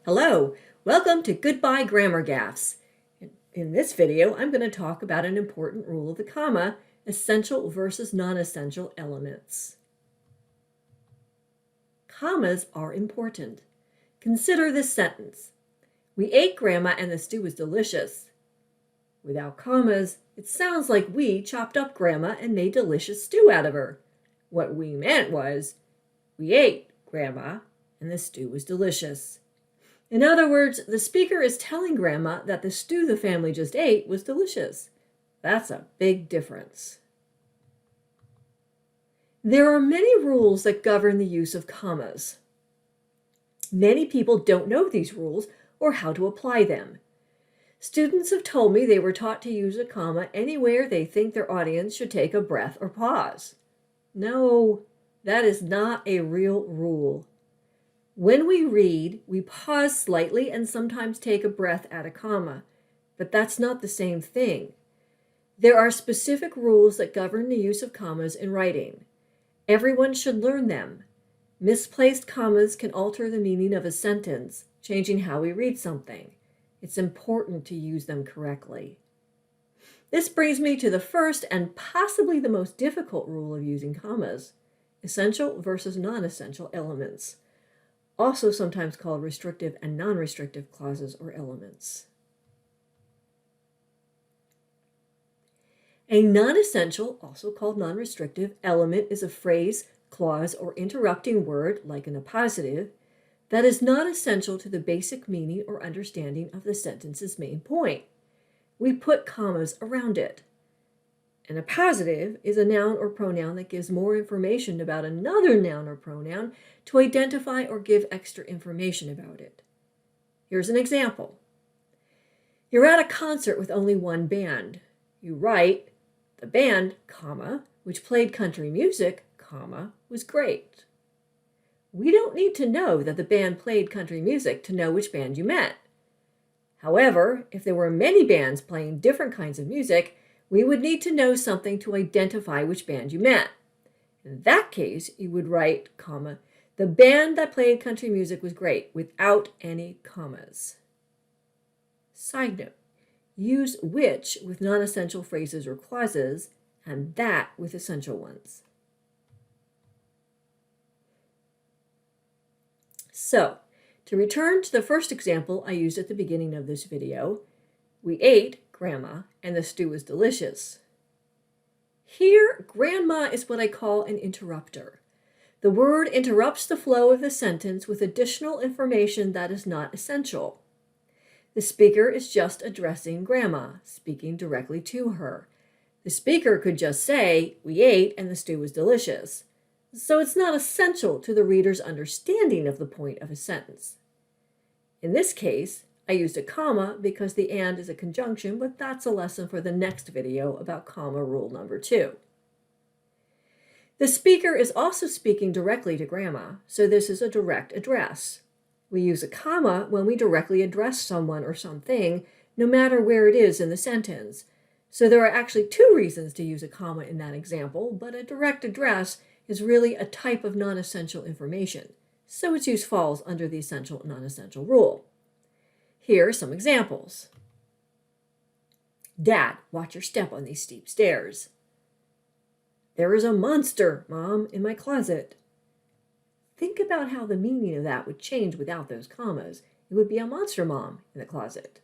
Hello, welcome to Goodbye Grammar Gaffes. In this video, I'm going to talk about an important rule of the comma, essential versus non-essential elements. Commas are important. Consider this sentence. We ate grandma and the stew was delicious. Without commas, it sounds like we chopped up grandma and made delicious stew out of her. What we meant was, we ate grandma and the stew was delicious. In other words, the speaker is telling grandma that the stew the family just ate was delicious. That's a big difference. There are many rules that govern the use of commas. Many people don't know these rules or how to apply them. Students have told me they were taught to use a comma anywhere they think their audience should take a breath or pause. No, that is not a real rule. When we read, we pause slightly and sometimes take a breath at a comma, but that's not the same thing. There are specific rules that govern the use of commas in writing. Everyone should learn them. Misplaced commas can alter the meaning of a sentence, changing how we read something. It's important to use them correctly. This brings me to the first and possibly the most difficult rule of using commas, essential versus non-essential elements, also sometimes called restrictive and non-restrictive clauses or elements. A non-essential, also called non-restrictive, element is a phrase, clause, or interrupting word, like an appositive, that is not essential to the basic meaning or understanding of the sentence's main point. We put commas around it. An appositive is a noun or pronoun that gives more information about another noun or pronoun to identify or give extra information about it. Here's an example. You're at a concert with only one band. You write, the band, comma, which played country music, comma, was great. We don't need to know that the band played country music to know which band you meant. However, if there were many bands playing different kinds of music, we would need to know something to identify which band you meant. In that case, you would write, comma, the band that played country music was great, without any commas. Side note, use which with non-essential phrases or clauses, and that with essential ones. So, to return to the first example I used at the beginning of this video, we ate grandma and the stew was delicious. Here, grandma is what I call an interrupter. The word interrupts the flow of the sentence with additional information that is not essential. The speaker is just addressing grandma, speaking directly to her. The speaker could just say, we ate and the stew was delicious. So it's not essential to the reader's understanding of the point of a sentence. In this case, I used a comma because the and is a conjunction, but that's a lesson for the next video about comma rule number 2. The speaker is also speaking directly to grandma, so this is a direct address. We use a comma when we directly address someone or something, no matter where it is in the sentence. So there are actually 2 reasons to use a comma in that example, but a direct address is really a type of non-essential information, so its use falls under the essential non-essential rule. Here are some examples. Dad, watch your step on these steep stairs. There is a monster, Mom, in my closet. Think about how the meaning of that would change without those commas. It would be a monster mom in the closet.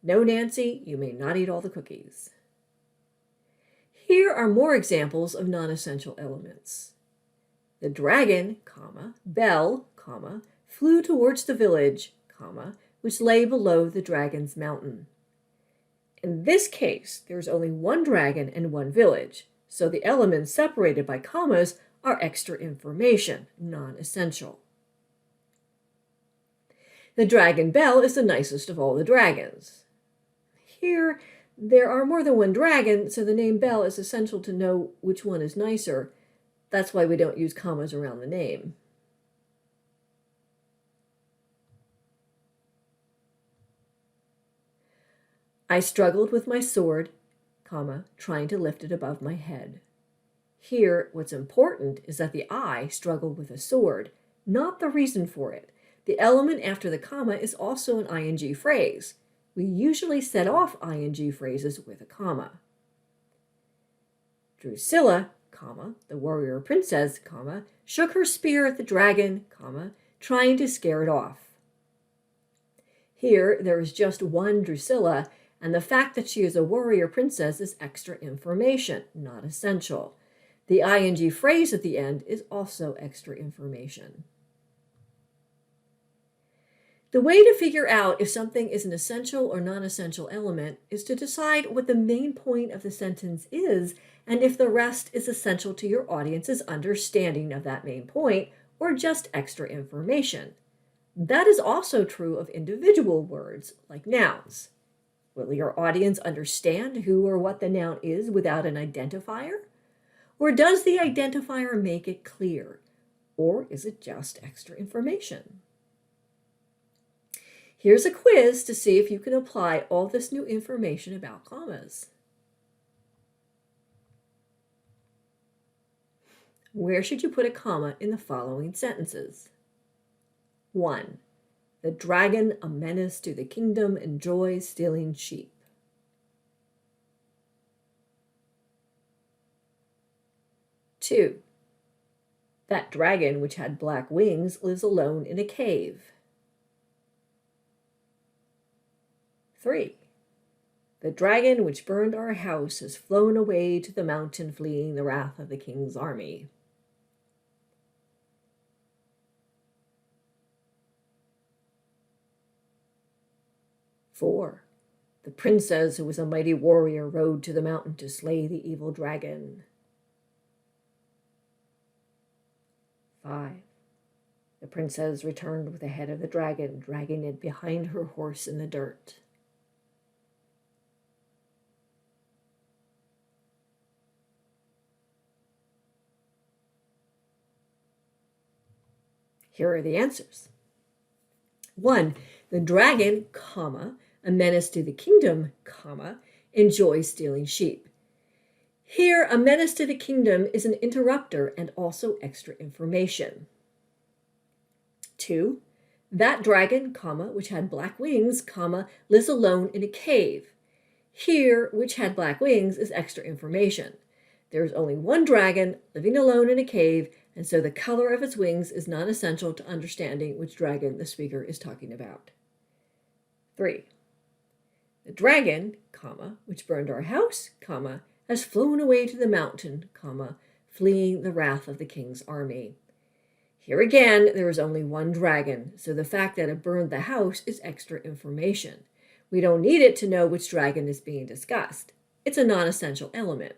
No, Nancy, you may not eat all the cookies. Here are more examples of non-essential elements. The dragon, comma, Belle, comma, flew towards the village, comma, which lay below the dragon's mountain. In this case, there's only one dragon and one village, so the elements separated by commas are extra information, non-essential. The dragon Belle is the nicest of all the dragons. Here, there are more than one dragon, so the name Belle is essential to know which one is nicer. That's why we don't use commas around the name. I struggled with my sword, comma, trying to lift it above my head. Here, what's important is that the I struggled with a sword, not the reason for it, The element after the comma is also an ing phrase. We usually set off ing phrases with a comma. Drusilla, the warrior princess, shook her spear at the dragon, trying to scare it off. Here, there is just one Drusilla, and the fact that she is a warrior princess is extra information, not essential. The ing phrase at the end is also extra information. The way to figure out if something is an essential or non-essential element is to decide what the main point of the sentence is and if the rest is essential to your audience's understanding of that main point or just extra information. That is also true of individual words, like nouns. Will your audience understand who or what the noun is without an identifier? Or does the identifier make it clear? Or is it just extra information? Here's a quiz to see if you can apply all this new information about commas. Where should you put a comma in the following sentences? 1. The dragon, a menace to the kingdom, enjoys stealing sheep. 2. That dragon, which had black wings, lives alone in a cave. 3. The dragon which burned our house has flown away to the mountain, fleeing the wrath of the king's army. 4. The princess, who was a mighty warrior, rode to the mountain to slay the evil dragon. 5. The princess returned with the head of the dragon, dragging it behind her horse in the dirt. 'Here are the answers. 1. The dragon, a menace to the kingdom, enjoys stealing sheep. Here, a menace to the kingdom is an interrupter and also extra information. 2. That dragon, which had black wings, lives alone in a cave. Here, which had black wings, is extra information. There is only one dragon living alone in a cave, and so the color of its wings is non-essential to understanding which dragon the speaker is talking about. 3. The dragon, which burned our house, has flown away to the mountain, fleeing the wrath of the king's army. Here again, there is only one dragon, so the fact that it burned the house is extra information. We don't need it to know which dragon is being discussed. It's a non-essential element.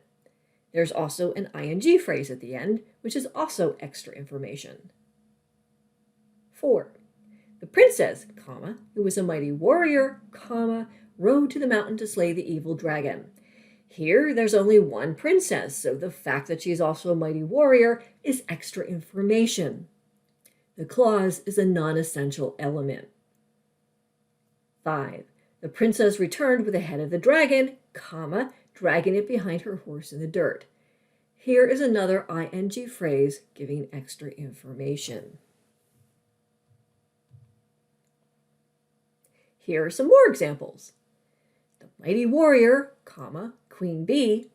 There's also an ing phrase at the end, which is also extra information. 4. The princess, who was a mighty warrior, rode to the mountain to slay the evil dragon. Here, there's only one princess, so the fact that she's also a mighty warrior is extra information. The clause is a non-essential element. 5. The princess returned with the head of the dragon, dragging it behind her horse in the dirt. Here is another ing phrase giving extra information. Here are some more examples. The mighty warrior, queen bee,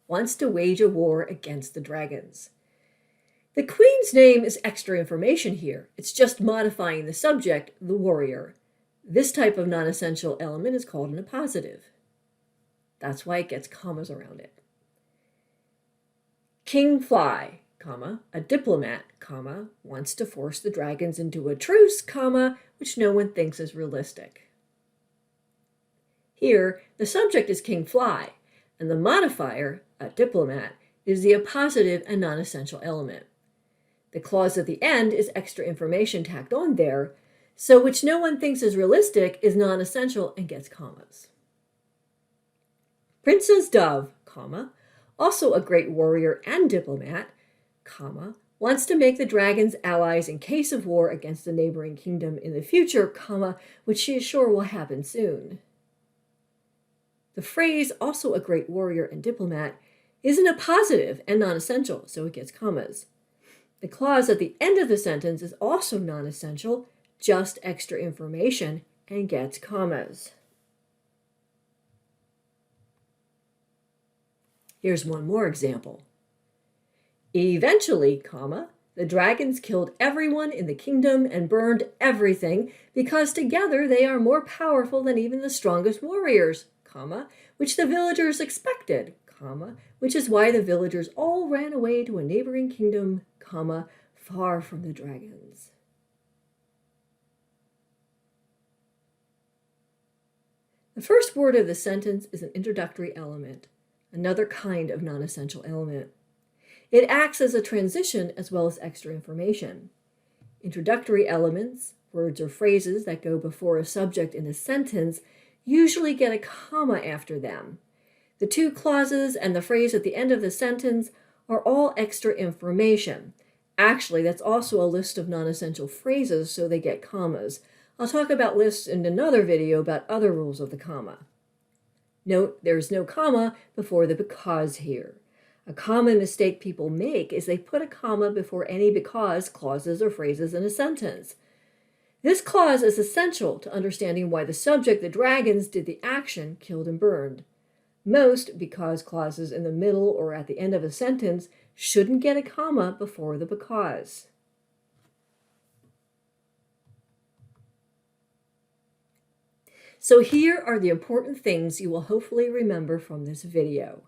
wants to wage a war against the dragons. The queen's name is extra information here. It's just modifying the subject, the warrior. This type of non-essential element is called an appositive. That's why it gets commas around it. King Fly, a diplomat, wants to force the dragons into a truce, which no one thinks is realistic. Here, the subject is King Fly, and the modifier, a diplomat, is the appositive and non-essential element. The clause at the end is extra information tacked on there, so which no one thinks is realistic is non-essential and gets commas. Princess Dove, also a great warrior and diplomat, wants to make the dragons allies in case of war against a neighboring kingdom in the future, which she is sure will happen soon. The phrase, also a great warrior and diplomat, is an appositive and non-essential, so it gets commas. The clause at the end of the sentence is also non-essential just extra information and gets commas. Here's one more example. Eventually, comma, the dragons killed everyone in the kingdom and burned everything because together they are more powerful than even the strongest warriors, comma, which the villagers expected, comma, which is why the villagers all ran away to a neighboring kingdom, comma, far from the dragons. The first word of the sentence is an introductory element, another kind of non-essential element. It acts as a transition as well as extra information. Introductory elements, words or phrases that go before a subject in a sentence, usually get a comma after them. The two clauses and the phrase at the end of the sentence are all extra information. Actually, that's also a list of non-essential phrases, so they get commas. I'll talk about lists in another video about other rules of the comma. Note, there's no comma before the because here. A common mistake people make is they put a comma before any because clauses or phrases in a sentence. This clause is essential to understanding why the subject, the dragons, did the action, killed and burned. Most because clauses in the middle or at the end of a sentence shouldn't get a comma before the because. So here are the important things you will hopefully remember from this video.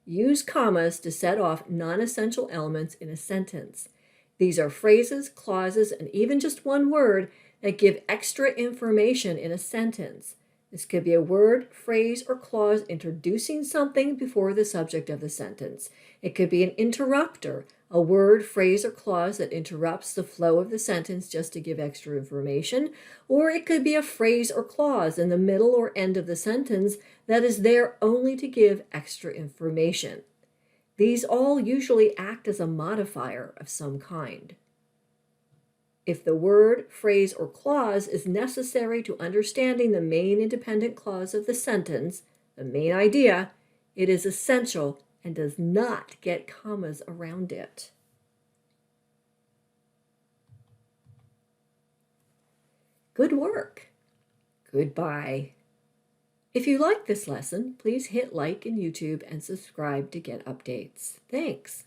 Use commas to set off non-essential elements in a sentence. These are phrases, clauses, and even just one word that give extra information in a sentence. This could be a word, phrase, or clause introducing something before the subject of the sentence. It could be an interrupter, a word, phrase, or clause that interrupts the flow of the sentence just to give extra information. Or it could be a phrase or clause in the middle or end of the sentence that is there only to give extra information. These all usually act as a modifier of some kind. If the word, phrase, or clause is necessary to understanding the main independent clause of the sentence, the main idea, it is essential and does not get commas around it. Good work. Goodbye. If you like this lesson, please hit like in YouTube and subscribe to get updates. Thanks.